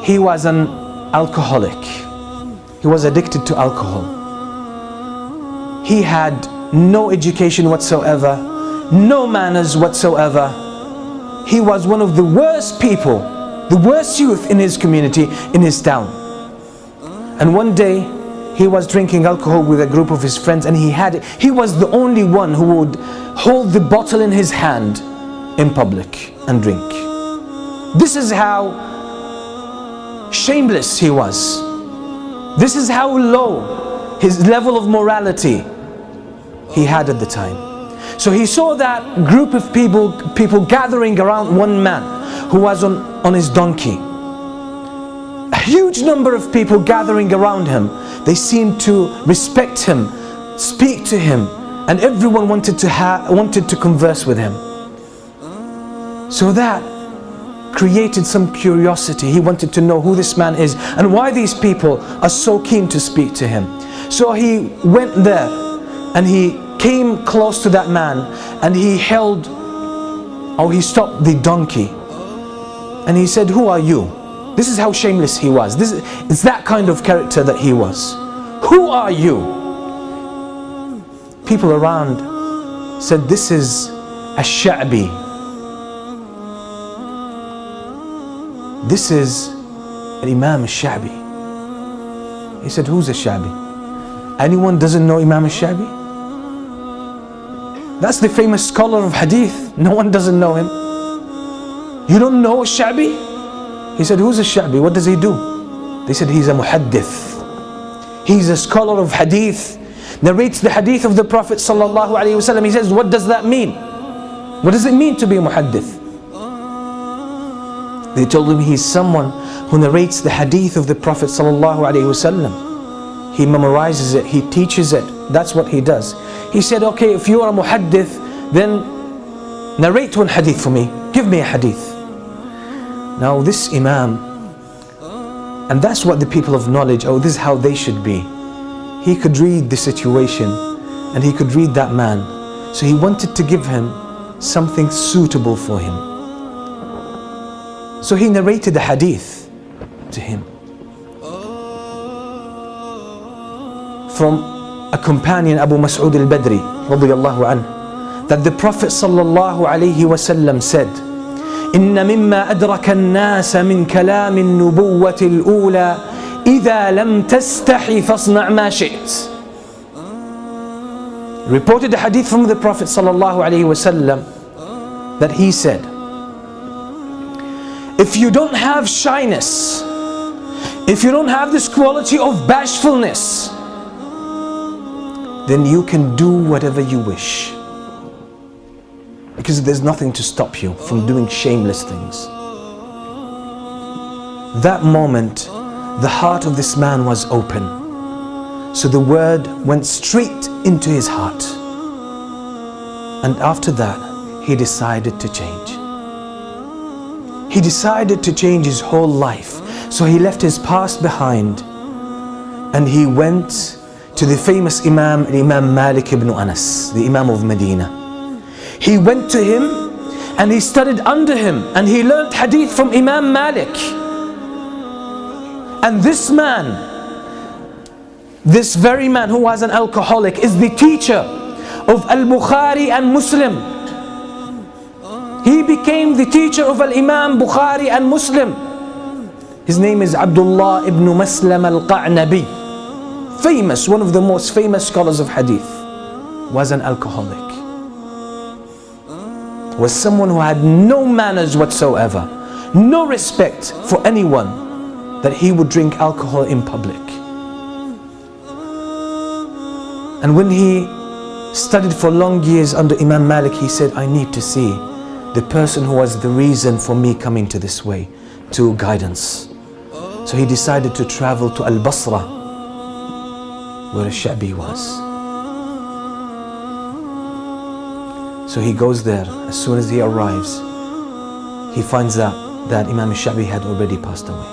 he was an alcoholic. He was addicted to alcohol. He had no education whatsoever, no manners whatsoever. He was one of the worst people, the worst youth in his community, in his town. And one day he was drinking alcohol with a group of his friends, and he was the only one who would hold the bottle in his hand in public and drink. This is how shameless he was. This is how low his level of morality he had at the time. So he saw that group of people gathering around one man who was on his donkey. A huge number of people gathering around him. They seemed to respect him, speak to him, and everyone wanted to converse with him. So that created some curiosity. He wanted to know who this man is and why these people are so keen to speak to him. So he went there and he came close to that man, and he stopped the donkey, and he said, "Who are you?" This is how shameless he was. It's that kind of character that he was. "Who are you?" People around said, "This is a-Sha'bi. This is Imam al-Sha'bi." He said, "Who's a-Sha'bi? Anyone doesn't know Imam al-Sha'bi? That's the famous scholar of hadith. No one doesn't know him. You don't know al-Sha'bi?" He said, "Who's al-Sha'bi? What does he do?" They said, "He's a muhaddith. He's a scholar of hadith. Narrates the hadith of the Prophet sallallahu alaihi wasallam." He says, "What does that mean? What does it mean to be a muhaddith?" They told him he's someone who narrates the hadith of the Prophet sallallahu alaihi wasallam. He memorizes it, he teaches it. That's what he does. He said, "Okay, if you are a muhaddith, then narrate one hadith for me. Give me a hadith." Now this Imam, and that's what the people of knowledge, this is how they should be. He could read the situation and he could read that man. So he wanted to give him something suitable for him. So he narrated the hadith to him from a companion, Abu Mas'ud al-Badri radiyallahu anhu, that the Prophet sallallahu alayhi wasallam said, "Inna mimma adraka an-nas min kalam an-nubuwwati al-ula idha lam tastahi fasna' ma shi't." Reported the hadith from the Prophet sallallahu alayhi wasallam that he said, if you don't have shyness, if you don't have this quality of bashfulness, then you can do whatever you wish, because there's nothing to stop you from doing shameless things. That moment, the heart of this man was open. So the word went straight into his heart. And after that, he decided to change. He decided to change his whole life. So he left his past behind and he went to the famous Imam Malik ibn Anas, the Imam of Medina. He went to him and he studied under him and he learned hadith from Imam Malik. And this man, this very man who was an alcoholic, is the teacher of Al-Bukhari and Muslim. He became the teacher of Al-Imam Bukhari and Muslim. His name is Abdullah ibn Maslam al-Qa'nabi. Famous, one of the most famous scholars of hadith. Was an alcoholic. Was someone who had no manners whatsoever, no respect for anyone, that he would drink alcohol in public. And when he studied for long years under Imam Malik, he said, I need to see the person who was the reason for me coming to this way, to guidance. So he decided to travel to Al-Basra, where al-Sha'bi was. So he goes there. As soon as he arrives, he finds out that Imam al-Sha'bi had already passed away.